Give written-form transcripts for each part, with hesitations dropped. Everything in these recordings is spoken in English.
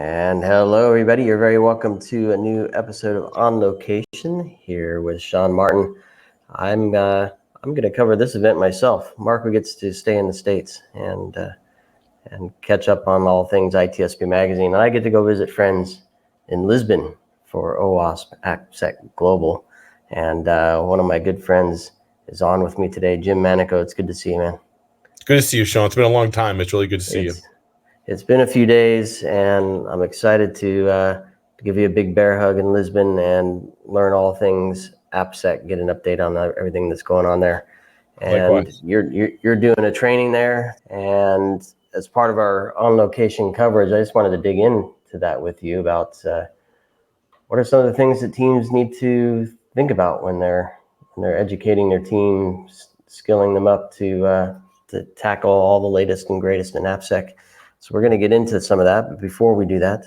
And hello, everybody. You're very welcome to a new episode of On Location here with Sean Martin. I'm going to cover this event myself. Marco gets to stay in the States and catch up on all things ITSPmagazine. And I get to go visit friends in Lisbon for OWASP AppSec Global. And one of my good friends is on with me today, Jim Manico. It's good to see you, man. It's good to see you, Sean. It's been a long time. It's really good to see you. It's been a few days, and I'm excited to give you a big bear hug in Lisbon and learn all things AppSec, get an update on everything that's going on there. And likewise. You're doing a training there, and as part of our on-location coverage, I just wanted to dig into that with you about what are some of the things that teams need to think about when they're educating their team, skilling them up to tackle all the latest and greatest in AppSec. So we're going to get into some of that, but before we do that,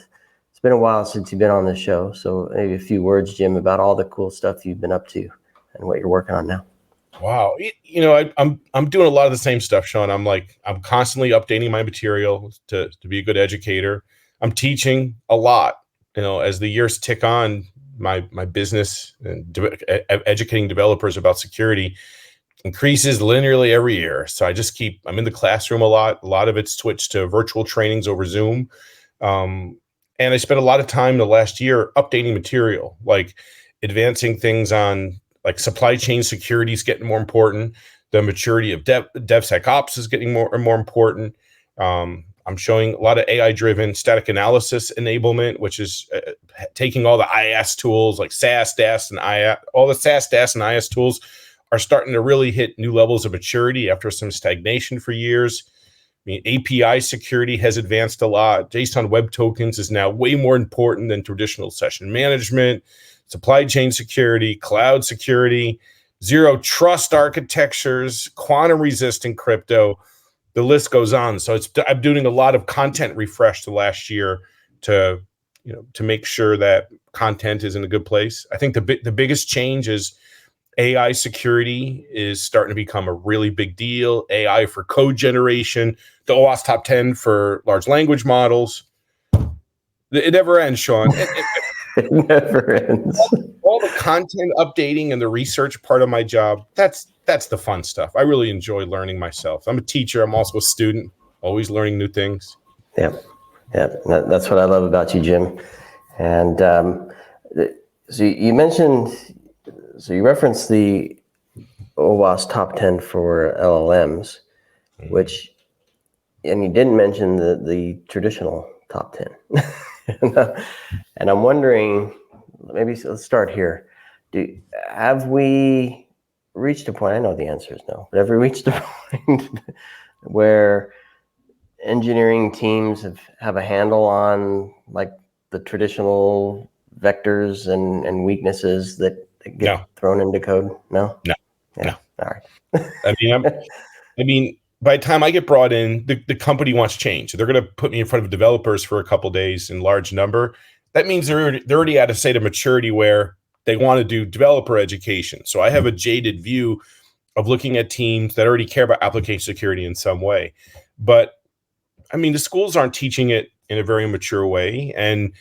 it's been a while since you've been on the show. So maybe a few words, Jim, about all the cool stuff you've been up to and what you're working on now. Wow, I'm doing a lot of the same stuff, Sean. I'm constantly updating my material to be a good educator. I'm teaching a lot. As the years tick on, my business and educating developers about security increases linearly every year. So I'm in the classroom a lot. A lot of it's switched to virtual trainings over Zoom. And I spent a lot of time the last year updating material, like advancing things on like supply chain security is getting more important. The maturity of DevSecOps is getting more and more important. I'm showing a lot of AI-driven static analysis enablement, which is taking all the IaaS tools like SaaS, DaaS, and IaaS. All the SaaS, DaaS, and IaaS tools are starting to really hit new levels of maturity after some stagnation for years. API security has advanced a lot. JSON Web Tokens is now way more important than traditional session management, supply chain security, cloud security, zero trust architectures, quantum resistant crypto. The list goes on. So I'm doing a lot of content refresh the last year to make sure that content is in a good place. I think the biggest change is AI security is starting to become a really big deal. AI for code generation, the OWASP top 10 for large language models. It never ends, Sean. It never ends. All the content updating and the research part of my job, that's the fun stuff. I really enjoy learning myself. I'm a teacher. I'm also a student, always learning new things. Yeah. That's what I love about you, Jim. And so you mentioned... So you referenced the OWASP top 10 for LLMs, which, and you didn't mention the traditional top 10. And I'm wondering, let's start here. Have we reached a point, I know the answer is no, but have we reached a point where engineering teams have a handle on like the traditional vectors and weaknesses that get thrown into code? No. No. All right. I mean, by the time I get brought in, the company wants change. They're going to put me in front of developers for a couple of days in large number. That means they're already at a state of maturity where they want to do developer education. So I have a jaded view of looking at teams that already care about application security in some way. But I mean, the schools aren't teaching it in a very mature way, and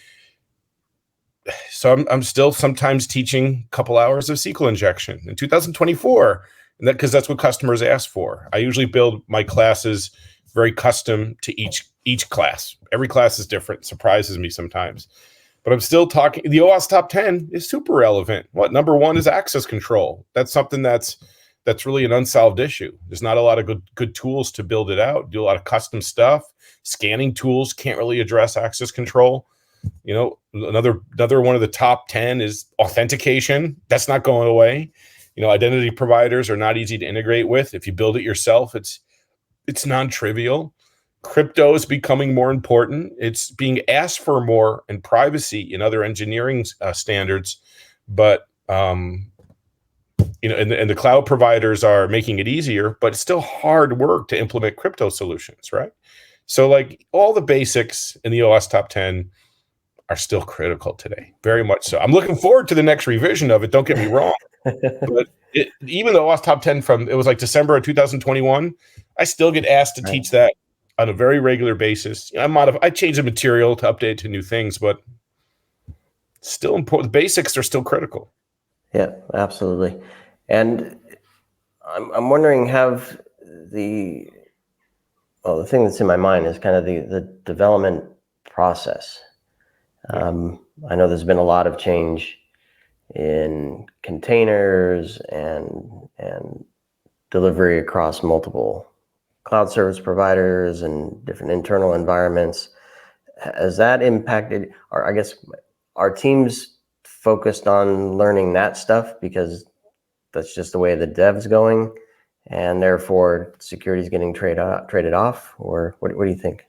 so I'm still sometimes teaching a couple hours of SQL injection in 2024, and because that's what customers ask for. I usually build my classes very custom to each class. Every class is different. It surprises me sometimes, but I'm still talking. The OWASP top 10 is super relevant. Number one is access control. That's something that's really an unsolved issue. There's not a lot of good tools to build it out. Do a lot of custom stuff. Scanning tools can't really address access control. Another one of the top 10 is authentication. That's not going away. Identity providers are not easy to integrate with. If you build it yourself, it's non-trivial. Crypto is becoming more important. It's being asked for more in privacy in other engineering standards, but and the cloud providers are making it easier, but it's still hard work to implement crypto solutions, right? So like all the basics in the OWASP top 10 are still critical today, very much so. I'm looking forward to the next revision of it, don't get me wrong. But even though I was top 10 it was like December of 2021, I still get asked to teach that on a very regular basis. I change the material to update to new things, but still important. The basics are still critical. Yeah, absolutely. And I'm wondering, the thing that's in my mind is kind of the development process. I know there's been a lot of change in containers and delivery across multiple cloud service providers and different internal environments. Has that impacted, or I guess, are teams focused on learning that stuff because that's just the way the dev's going, and therefore security is getting traded off? Or what do you think?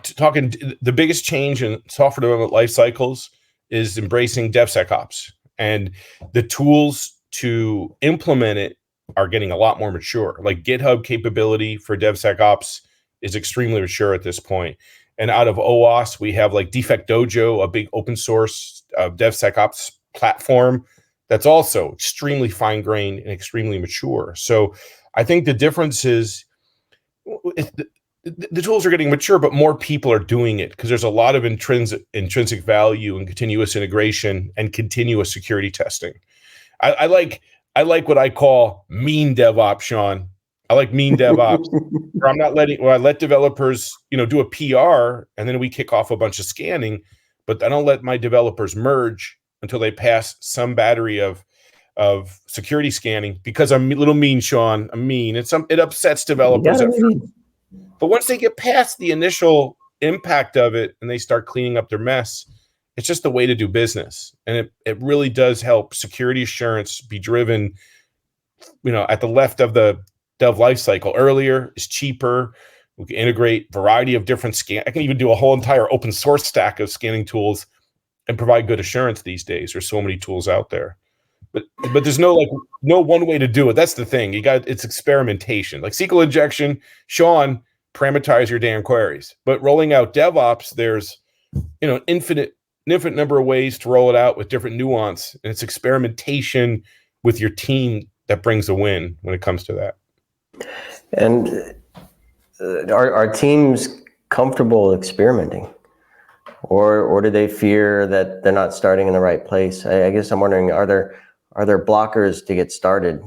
Talking the biggest change in software development life cycles is embracing DevSecOps, and the tools to implement it are getting a lot more mature. Like GitHub capability for DevSecOps is extremely mature at this point. And out of OWASP, we have like Defect Dojo, a big open source DevSecOps platform that's also extremely fine-grained and extremely mature. So I think the difference is the tools are getting mature, but more people are doing it because there's a lot of intrinsic value and continuous integration and continuous security testing. I like what I call mean DevOps, Sean. I like mean DevOps, where I let developers, do a PR and then we kick off a bunch of scanning, but I don't let my developers merge until they pass some battery of security scanning, because I'm a little mean, Sean. I'm mean. It upsets developers at first. But once they get past the initial impact of it and they start cleaning up their mess, it's just the way to do business. And it really does help security assurance be driven, at the left of the dev lifecycle. Earlier is cheaper. We can integrate a variety of different I can even do a whole entire open source stack of scanning tools and provide good assurance these days. There's so many tools out there. But there's no one way to do it. That's the thing. It's experimentation. Like SQL injection, Sean, parameterize your damn queries. But rolling out DevOps, there's an infinite number of ways to roll it out with different nuance, and it's experimentation with your team that brings a win when it comes to that. And are teams comfortable experimenting, or do they fear that they're not starting in the right place? I guess I'm wondering, are there blockers to get started?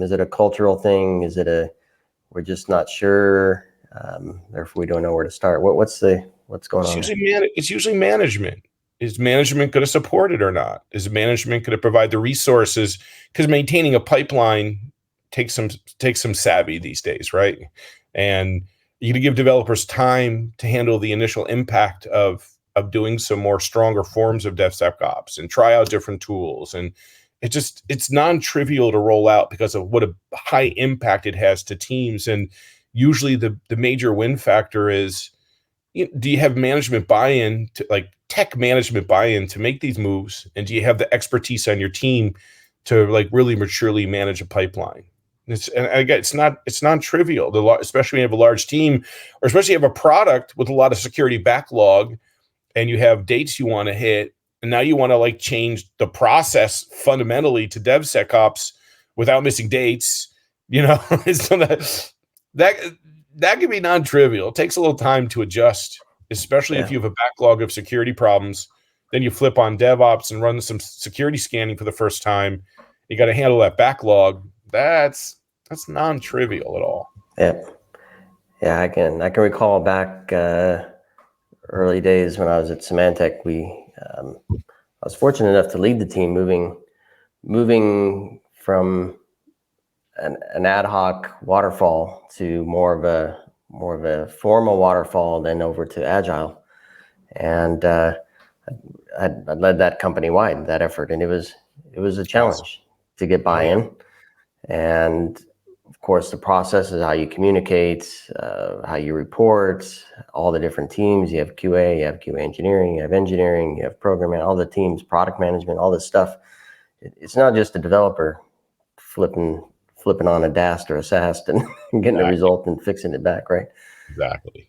Is it a cultural thing? Is it we're just not sure? Therefore, we don't know where to start. What's going on? It's usually management. Is management going to support it or not? Is management going to provide the resources? Because maintaining a pipeline takes some savvy these days, right? And you got to give developers time to handle the initial impact of doing some more stronger forms of DevSecOps and try out different tools. And it's non-trivial to roll out because of what a high impact it has to teams. And usually the major win factor is, do you have management buy-in, to like tech management buy-in to make these moves? And do you have the expertise on your team to like really maturely manage a pipeline? And again, it's non-trivial, especially when you have a large team, or especially you have a product with a lot of security backlog and you have dates you want to hit. And now you want to like change the process fundamentally to DevSecOps without missing dates. So that can be non-trivial. It takes a little time to adjust, especially if you have a backlog of security problems. Then you flip on DevOps and run some security scanning for the first time. You got to handle that backlog. That's non-trivial at all. Yeah. I can recall back early days when I was at Symantec. I was fortunate enough to lead the team moving from an ad hoc waterfall to more of a formal waterfall, then over to agile. And I led that company wide, that effort, and it was a challenge to get buy-in. And of course, the process is how you communicate, how you report, all the different teams. You have QA, you have QA engineering, you have engineering, you have programming, all the teams, product management, all this stuff. It's not just a developer flipping on a DAST or a SAST and getting the result and fixing it back, right? Exactly.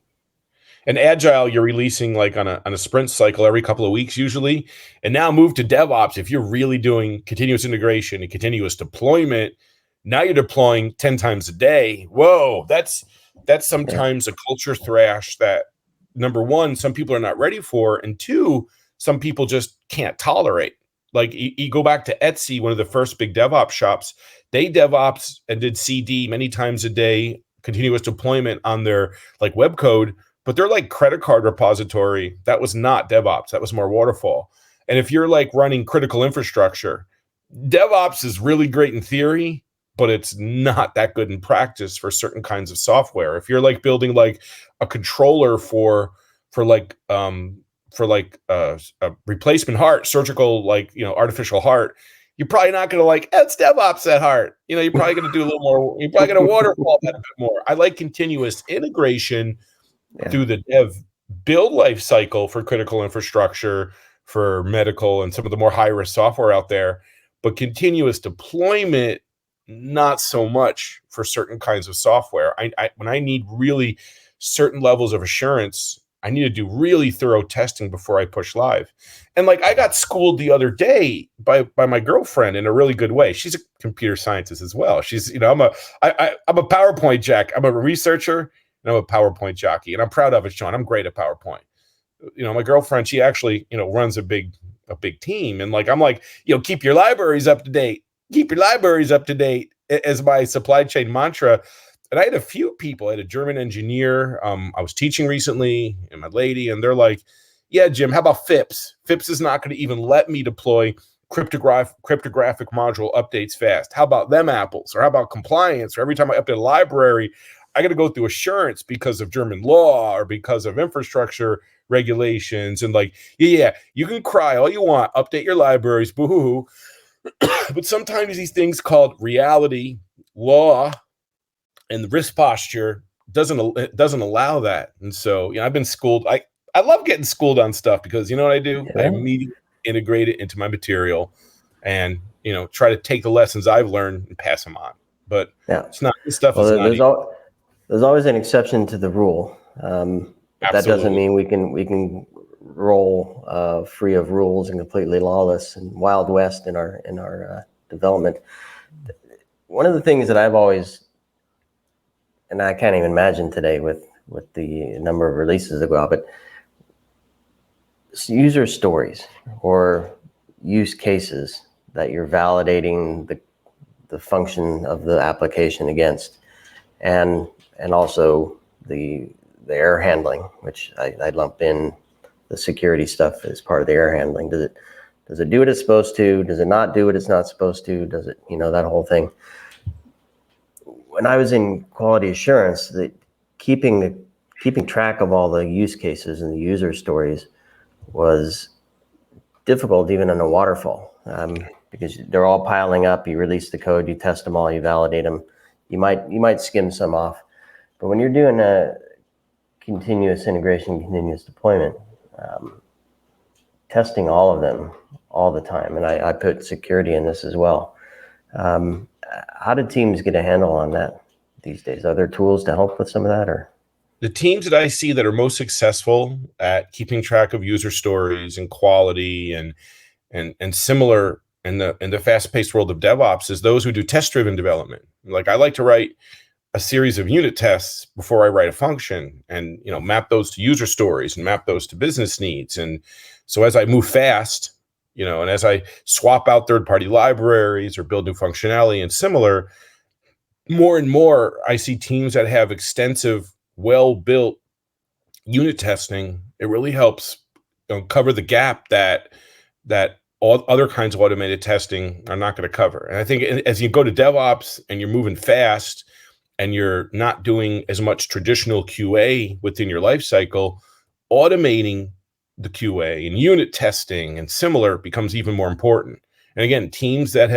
And agile, you're releasing like on a sprint cycle every couple of weeks usually. And now move to DevOps. If you're really doing continuous integration and continuous deployment, now you're deploying 10 times a day. Whoa, that's that's sometimes a culture thrash that, number one, some people are not ready for, and two, some people just can't tolerate. Like you go back to Etsy, one of the first big DevOps shops, they DevOps and did CD many times a day, continuous deployment on their like web code, but they're like credit card repository. That was not DevOps. That was more waterfall. And if you're like running critical infrastructure, DevOps is really great in theory, but it's not that good in practice for certain kinds of software. If you're like building like a controller for a replacement heart, surgical, like, artificial heart, you're probably not going to like, it's DevOps that heart. You're probably going to do a little more. You're probably going to waterfall that a bit more. I like continuous integration through the dev build life cycle for critical infrastructure, for medical, and some of the more high risk software out there. But continuous deployment, not so much for certain kinds of software. When I need really certain levels of assurance, I need to do really thorough testing before I push live. And like, I got schooled the other day by my girlfriend in a really good way. She's a computer scientist as well. She's, I'm a PowerPoint jack. I'm a researcher and I'm a PowerPoint jockey, and I'm proud of it, Sean. I'm great at PowerPoint. My girlfriend, she actually, runs a big team. And like, I'm like, keep your libraries up to date. Keep your libraries up to date as my supply chain mantra. And I had a few people. I had a German engineer I was teaching recently, and my lady, and they're like, yeah, Jim, how about FIPS? FIPS is not going to even let me deploy cryptographic module updates fast. How about them apples? Or how about compliance? Or every time I update a library, I got to go through assurance because of German law or because of infrastructure regulations. And like, yeah, you can cry all you want, update your libraries, boo-hoo-hoo. But sometimes these things called reality, law, and the risk posture doesn't allow that. And so, I've been schooled. I love getting schooled on stuff because you know what I do? I immediately integrate it into my material and, try to take the lessons I've learned and pass them on. But this stuff is not there's always an exception to the rule. That doesn't mean we can roll free of rules and completely lawless and Wild West in our development. One of the things that I've always, and I can't even imagine today with the number of releases that go out, but user stories or use cases that you're validating the function of the application against, and also the error handling, which I lump in the security stuff as part of the error handling. Does it do what it's supposed to? Does it not do what it's not supposed to? Does it, that whole thing. When I was in quality assurance, keeping track of all the use cases and the user stories was difficult, even in a waterfall, because they're all piling up. You release the code, you test them all, you validate them. You might skim some off, but when you're doing a continuous integration, continuous deployment, testing all of them all the time, and I put security in this as well. How do teams get a handle on that these days? Are there tools to help with some of that, or? The teams that I see that are most successful at keeping track of user stories and quality and similar in the fast-paced world of DevOps is those who do test-driven development. Like, I like to write a series of unit tests before I write a function, and map those to user stories and map those to business needs. And so as I move fast, and as I swap out third-party libraries or build new functionality and similar, more and more I see teams that have extensive, well-built unit testing. It really helps cover the gap that all other kinds of automated testing are not going to cover. And I think as you go to DevOps and you're moving fast and you're not doing as much traditional QA within your life cycle, automating the QA and unit testing and similar becomes even more important. And again, teams that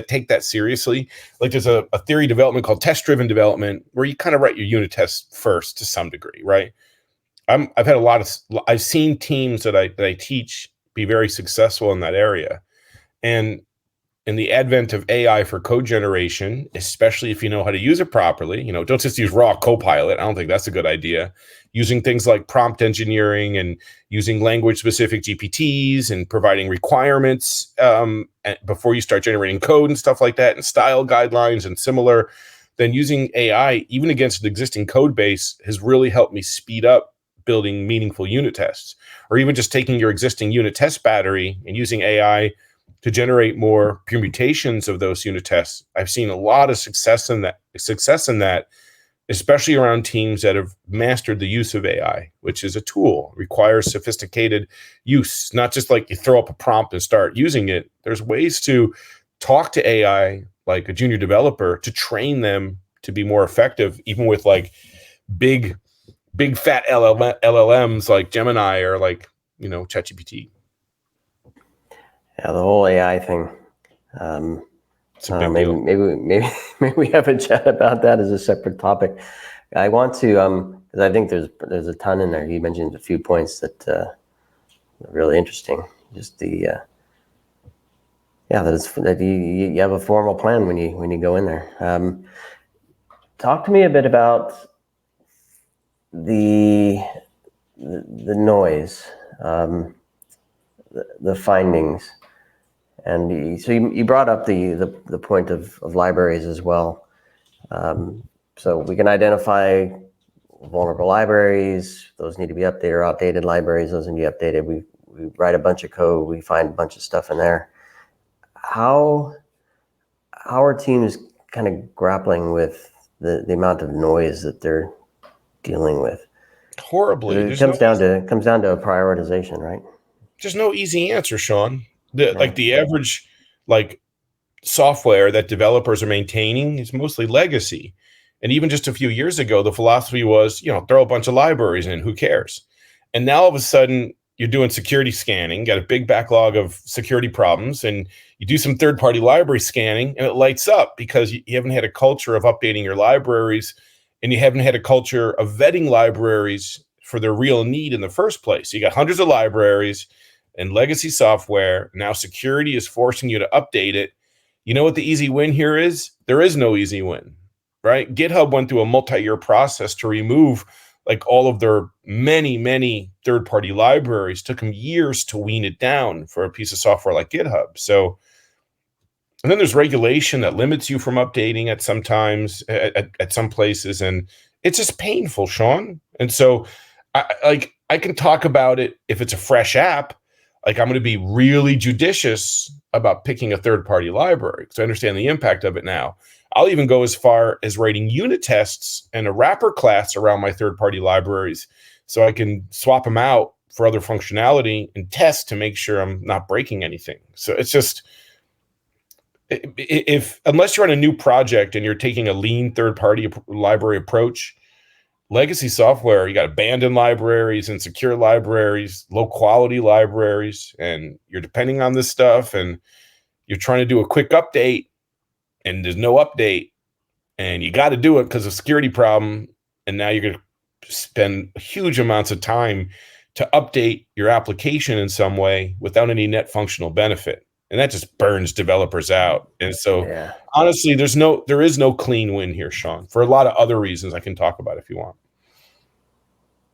take that seriously, like there's a theory development called test-driven development, where you kind of write your unit tests first to some degree, right? I've seen teams that I teach be very successful in that area. And in the advent of AI for code generation, especially if you know how to use it properly, don't just use raw Copilot. I don't think that's a good idea. Using things like prompt engineering and using language-specific GPTs and providing requirements before you start generating code and stuff like that, and style guidelines and similar. then using AI, even against an existing code base, has really helped me speed up building meaningful unit tests. Or even just taking your existing unit test battery and using AI to generate more permutations of those unit tests. I've seen a lot of success in that, especially around teams that have mastered the use of AI, which is a tool, requires sophisticated use, not just like you throw up a prompt and start using it. There's ways to talk to AI like a junior developer to train them to be more effective, even with like big fat LLMs like Gemini or like, ChatGPT. Yeah, the whole AI thing. It's a big deal. Maybe we have a chat about that as a separate topic. I want to, because I think there's a ton in there. You mentioned a few points that are really interesting. Just the that you have a formal plan when you go in there. Talk to me a bit about the noise, the findings. And so you brought up the point of libraries as well. So we can identify vulnerable libraries. Those need to be updated, or outdated libraries. Those need to be updated. We write a bunch of code. We find a bunch of stuff in there. How are teams kind of grappling with the amount of noise that they're dealing with? Horribly. It comes down to a prioritization, right? There's no easy answer, Sean. Like the average software that developers are maintaining is mostly legacy. And even just a few years ago, the philosophy was, throw a bunch of libraries in, who cares? And now all of a sudden you're doing security scanning, got a big backlog of security problems, and you do some third-party library scanning and it lights up because you haven't had a culture of updating your libraries, and you haven't had a culture of vetting libraries for their real need in the first place. You got hundreds of libraries and legacy software. Now security is forcing you to update it. You know what the easy win here is? There is no easy win, right? GitHub went through a multi-year process to remove all of their many third-party libraries. Took them years to wean it down for a piece of software like GitHub. So, and then there's regulation that limits you from updating at some places, and it's just painful, Sean. And so, I can talk about it if it's a fresh app. I'm going to be really judicious about picking a third-party library because I understand the impact of it now. I'll even go as far as writing unit tests and a wrapper class around my third-party libraries so I can swap them out for other functionality and test to make sure I'm not breaking anything. So it's just, unless you're on a new project and you're taking a lean third-party library approach, legacy software, you got abandoned libraries, insecure libraries, low quality libraries, and you're depending on this stuff, and you're trying to do a quick update and there's no update, and you got to do it because of security problem. And now you're going to spend huge amounts of time to update your application in some way without any net functional benefit. And that just burns developers out. And so honestly, there is no clean win here, Sean, for a lot of other reasons I can talk about if you want.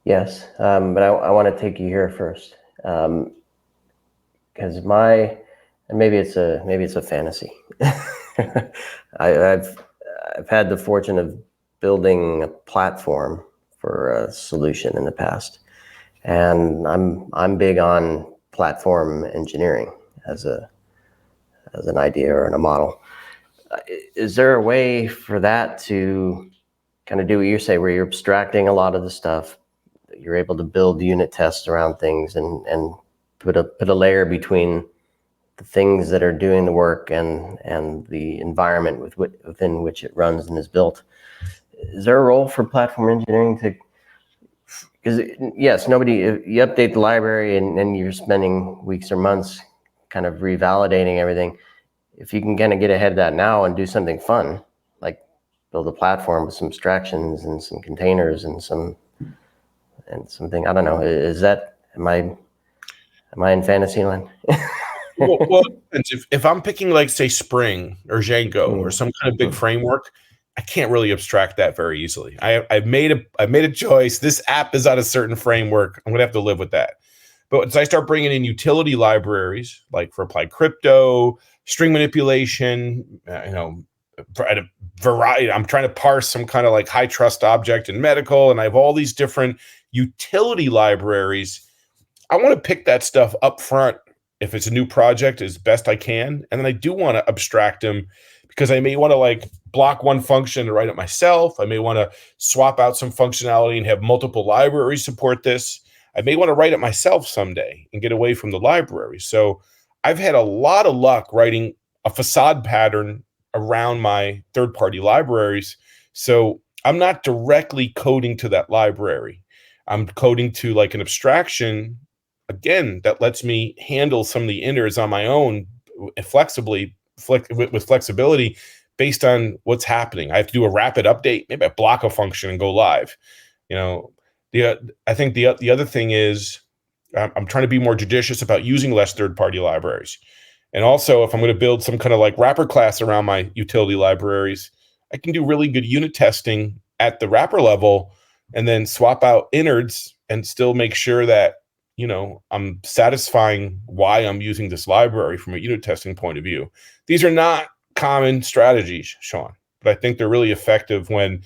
Yes. But I want to take you here first. Because maybe it's a fantasy. I've had the fortune of building a platform for a solution in the past, and I'm big on platform engineering as an idea or in a model. Is there a way for that to kind of do what you say, where you're abstracting a lot of the stuff, you're able to build unit tests around things and put a layer between the things that are doing the work and the environment within which it runs and is built? Is there a role for platform engineering to, because yes, you update the library and you're spending weeks or months kind of revalidating everything. If you can kind of get ahead of that now and do something fun, like build a platform with some abstractions and some containers and something, I don't know, am I in fantasy land? Well, if I'm picking say Spring or Django or some kind of big framework, I can't really abstract that very easily. I've made a choice. This app is on a certain framework. I'm gonna have to live with that. But as I start bringing in utility libraries, like for applied crypto, string manipulation, at a variety. I'm trying to parse some kind of like high trust object in medical, and I have all these different utility libraries. I want to pick that stuff up front if it's a new project as best I can. And then I do want to abstract them because I may want to like block one function and write it myself. I may want to swap out some functionality and have multiple libraries support this. I may want to write it myself someday and get away from the library. So I've had a lot of luck writing a facade pattern around my third-party libraries. So I'm not directly coding to that library. I'm coding to like an abstraction, again, that lets me handle some of the inners on my own flexibly, with flexibility based on what's happening. I have to do a rapid update. Maybe I block a function and go live. I think the other thing is I'm trying to be more judicious about using less third-party libraries. And also, if I'm going to build some kind of like wrapper class around my utility libraries, I can do really good unit testing at the wrapper level and then swap out innards and still make sure that, I'm satisfying why I'm using this library from a unit testing point of view. These are not common strategies, Sean, but I think they're really effective when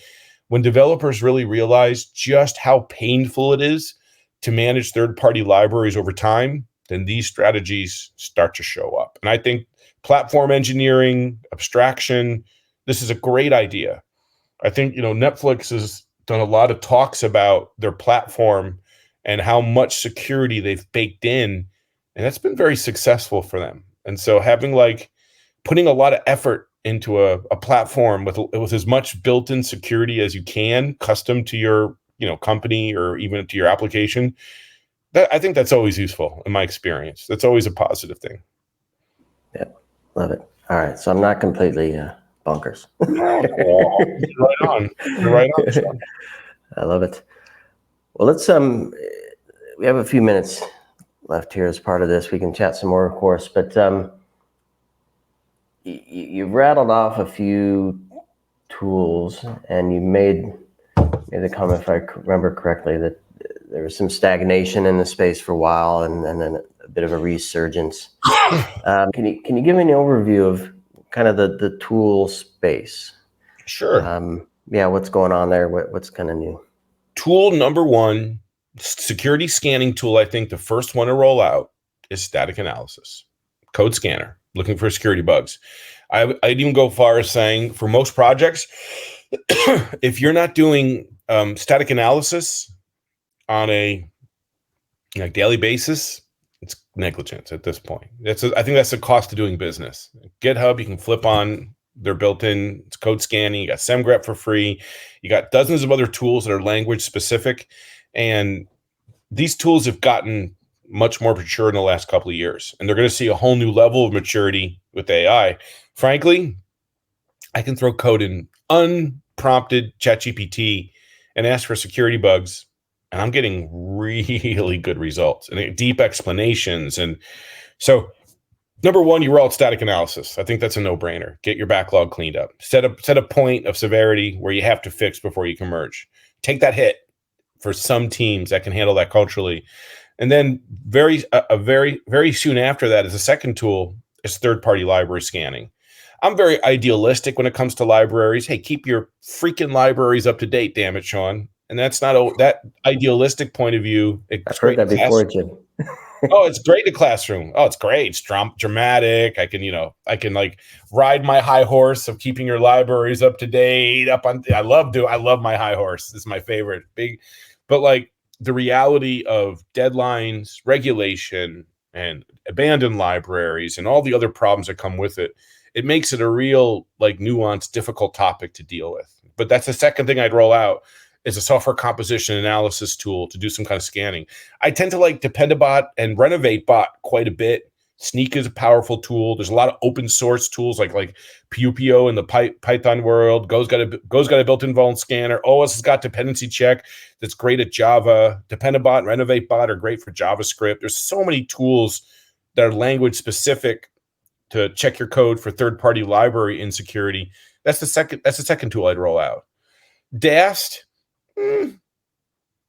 developers really realize just how painful it is to manage third-party libraries over time. Then these strategies start to show up. And I think platform engineering, abstraction, this is a great idea. I think, Netflix has done a lot of talks about their platform and how much security they've baked in. And that's been very successful for them. And so having putting a lot of effort into a platform with as much built-in security as you can, custom to your, company or even to your application, I think that's always useful in my experience. That's always a positive thing. Yeah, love it. All right, so I'm not completely bonkers. You're right on. You're right on, Sean. I love it. Well, let's we have a few minutes left here as part of this. We can chat some more, of course, but you've rattled off a few tools, and you made the comment, if I remember correctly, that there was some stagnation in the space for a while, and then a bit of a resurgence. Can you give me an overview of kind of the tool space? Sure. What's going on there? What's kind of new? Tool number one, security scanning tool, I think the first one to roll out is static analysis. Code scanner, looking for security bugs. I'd even go far as saying for most projects, if you're not doing static analysis on a daily basis, it's negligence at this point. I think that's the cost of doing business. GitHub, you can flip on their built-in code scanning. You got SemGrep for free. You got dozens of other tools that are language specific. And these tools have gotten much more mature in the last couple of years. And they're going to see a whole new level of maturity with AI. Frankly, I can throw code in unprompted ChatGPT and ask for security bugs, and I'm getting really good results and deep explanations. And so number one, you roll out static analysis. I think that's a no-brainer. Get your backlog cleaned up. Set a point of severity where you have to fix before you can merge. Take that hit for some teams that can handle that culturally. And then very soon after that is a second tool is third-party library scanning. I'm very idealistic when it comes to libraries. Hey, keep your freaking libraries up to date, damn it, Sean. And that's not that idealistic point of view. I've heard that before, Jim. Oh, it's great in classroom. Oh, it's great. It's dramatic. I can ride my high horse of keeping your libraries up to date. I love my high horse. It's my favorite. But the reality of deadlines, regulation, and abandoned libraries, and all the other problems that come with it, it makes it a real nuanced, difficult topic to deal with. But that's the second thing I'd roll out. Is a software composition analysis tool to do some kind of scanning. I tend to like Dependabot and RenovateBot quite a bit. Sneak is a powerful tool. There's a lot of open source tools like Puyo in the Python world. Go's got a built-in vuln scanner. OWASP has got dependency check that's great at Java. Dependabot and RenovateBot are great for JavaScript. There's so many tools that are language specific to check your code for third-party library insecurity. That's the second tool I'd roll out. DAST.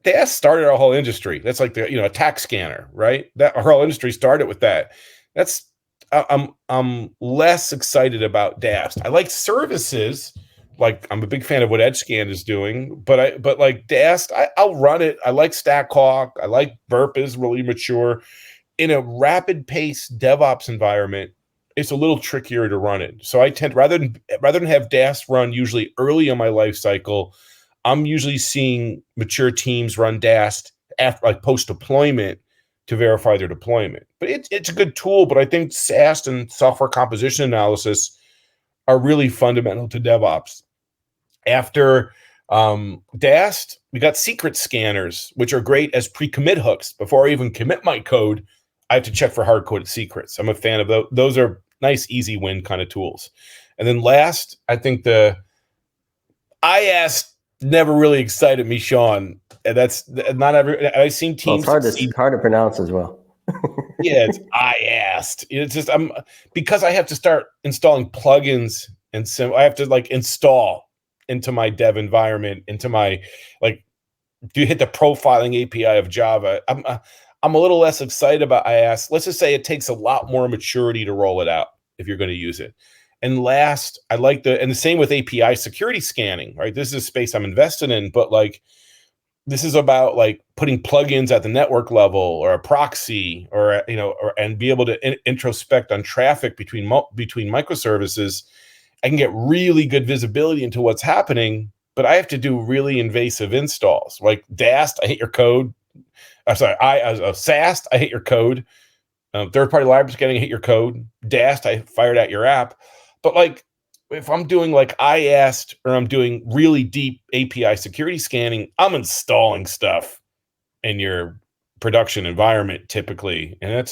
DAST started our whole industry. That's like the attack scanner, right? That our whole industry started with that. That's I'm less excited about DAST. I like services. Like I'm a big fan of what EdgeScan is doing, but like DAST, I'll run it. I like StackHawk. I like Burp is really mature. In a rapid pace DevOps environment, it's a little trickier to run it. So I tend rather than have DAST run usually early in my life cycle, I'm usually seeing mature teams run DAST after like post deployment to verify their deployment. But it's a good tool. But I think SAST and software composition analysis are really fundamental to DevOps. After DAST, we got secret scanners, which are great as pre-commit hooks. Before I even commit my code, I have to check for hard-coded secrets. I'm a fan of those. Those are nice, easy win kind of tools. And then last, I think the IAST never really excited me, Sean. And that's not every. I've seen teams. Well, it's hard to pronounce as well. Yeah, it's IAST. It's just because I have to start installing plugins and I have to like install into my dev environment, into my like. Do you hit the profiling API of Java? I'm a little less excited about IAST. Let's just say it takes a lot more maturity to roll it out if you're going to use it. And last, I like and the same with API security scanning, right? This is a space I'm invested in, but like this is about like putting plugins at the network level or a proxy or, and be able to introspect on traffic between microservices. I can get really good visibility into what's happening, but I have to do really invasive installs. Like DAST, I hit your code. I'm sorry, SAST, I hit your code. Third-party library scanning, I hit your code. DAST, I fired at your app. But like, if I'm doing like IAST or I'm doing really deep API security scanning, I'm installing stuff in your production environment typically. And I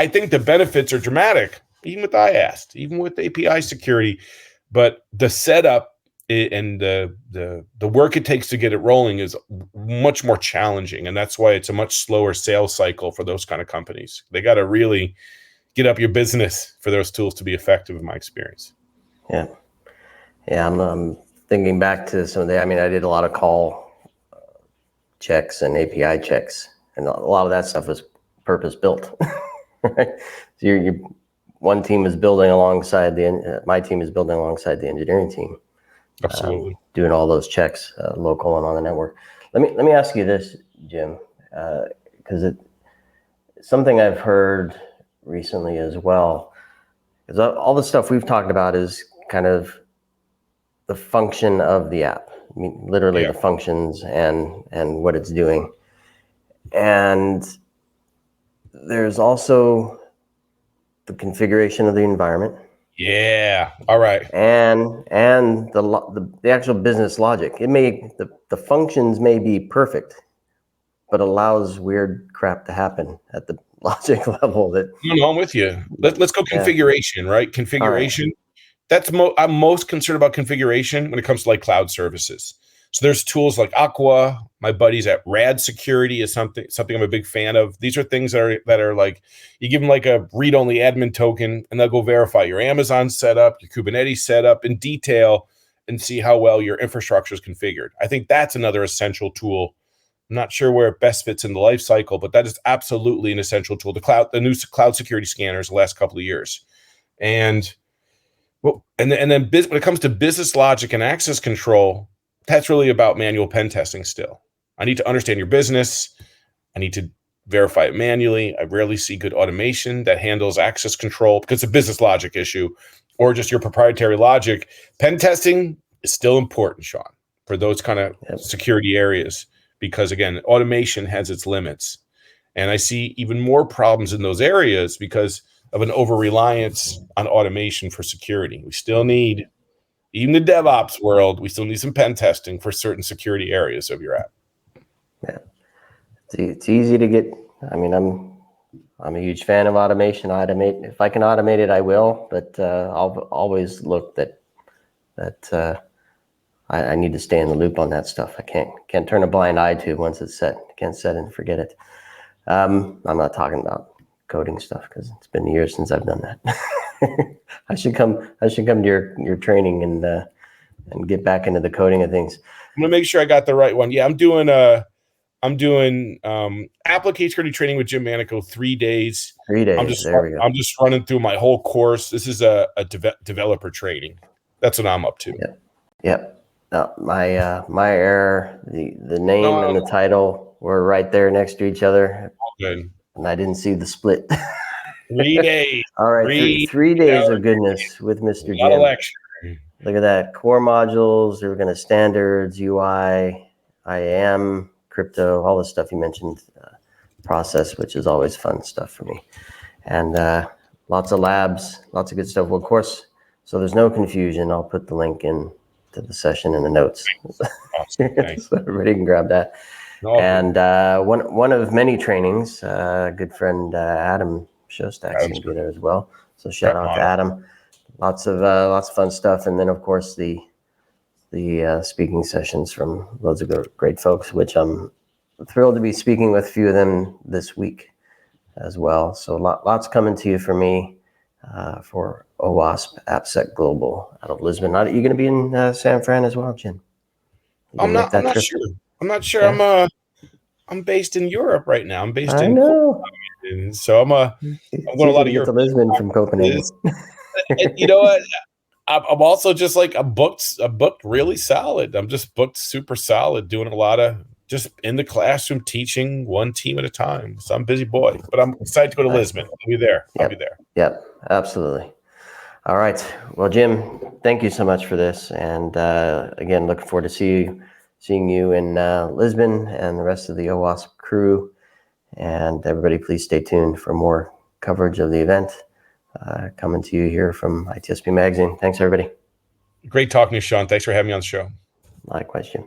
think the benefits are dramatic, even with IAST, even with API security. But the setup and the work it takes to get it rolling is much more challenging. And that's why it's a much slower sales cycle for those kind of companies. They got to really get up your business for those tools to be effective, in my experience. Yeah. I'm thinking back to some of I did a lot of call checks and API checks, and a lot of that stuff was purpose built. Right? So one team is building alongside my team is building alongside the engineering team. Absolutely. Doing all those checks local and on the network. Let me ask you this, Jim, because it's something I've heard recently as well. Because all the stuff we've talked about is kind of the function of the app. I mean, literally the functions and what it's doing. And there's also the configuration of the environment. Yeah. All right. And the actual business logic. The functions may be perfect, but allows weird crap to happen at the logic level. No, I'm with you. Let's go configuration, right? Configuration. Right. I'm most concerned about configuration when it comes to like cloud services. So there's tools like Aqua. My buddies at Rad Security is something I'm a big fan of. These are things that are like, you give them like a read-only admin token and they'll go verify your Amazon setup, your Kubernetes setup in detail and see how well your infrastructure is configured. I think that's another essential tool. I'm not sure where it best fits in the life cycle, but that is absolutely an essential tool. The new cloud security scanners the last couple of years. And then when it comes to business logic and access control, that's really about manual pen testing still. I need to understand your business. I need to verify it manually. I rarely see good automation that handles access control because it's a business logic issue or just your proprietary logic. Pen testing is still important, Sean, for those kind of security areas because, again, automation has its limits. And I see even more problems in those areas because of an over-reliance on automation for security. We still need, even the DevOps world, we still need some pen testing for certain security areas of your app. Yeah, it's easy to get. I'm a huge fan of automation. If I can automate it, I will. But I'll always look that I need to stay in the loop on that stuff. I can't turn a blind eye to once it's set. I can't set it and forget it. I'm not talking about coding stuff because it's been years since I've done that. I should come to your training and get back into the coding of things. I'm gonna make sure I got the right one. Yeah, I'm doing I'm doing application security training with Jim Manico, 3 days. 3 days. There we go. I'm just running through my whole course. This is a developer training. That's what I'm up to. Yep. My error. The name and the title were right there next to each other, Good. and I didn't see the split. 3 days. All right, three days of goodness with Mr. Jim. Lecture. Look at that. Core modules. We're going to standards, UI, IAM, crypto, all the stuff you mentioned. Process, which is always fun stuff for me, and lots of labs, lots of good stuff. Well, of course, so there's no confusion. I'll put the link in to the session in the notes, Awesome. so everybody can grab that. And one of many trainings, good friend Adam Shostak's going to be there as well. So shout out to Adam. Lots of fun stuff, and then of course the speaking sessions from loads of great folks, which I'm thrilled to be speaking with a few of them this week as well. So lots coming to you for me for OWASP AppSec Global out of Lisbon. Are you going to be in San Fran as well, Jim? I'm not sure. I'm not sure. Okay. I'm based in Europe right now. I'm based in Copenhagen, so I'm going a lot of Europe. To Lisbon from Copenhagen. And you know what? I'm also just like I'm booked really solid. I'm just booked super solid, doing a lot of just in the classroom teaching one team at a time. So I'm a busy boy, but I'm excited to go to Lisbon. I'll be there. I'll be there. Yep, absolutely. All right. Well, Jim, thank you so much for this. And again, looking forward to seeing you in Lisbon and the rest of the OWASP crew. And everybody, please stay tuned for more coverage of the event coming to you here from ITSP Magazine. Thanks, everybody. Great talking to you, Sean. Thanks for having me on the show. Likewise, Jim.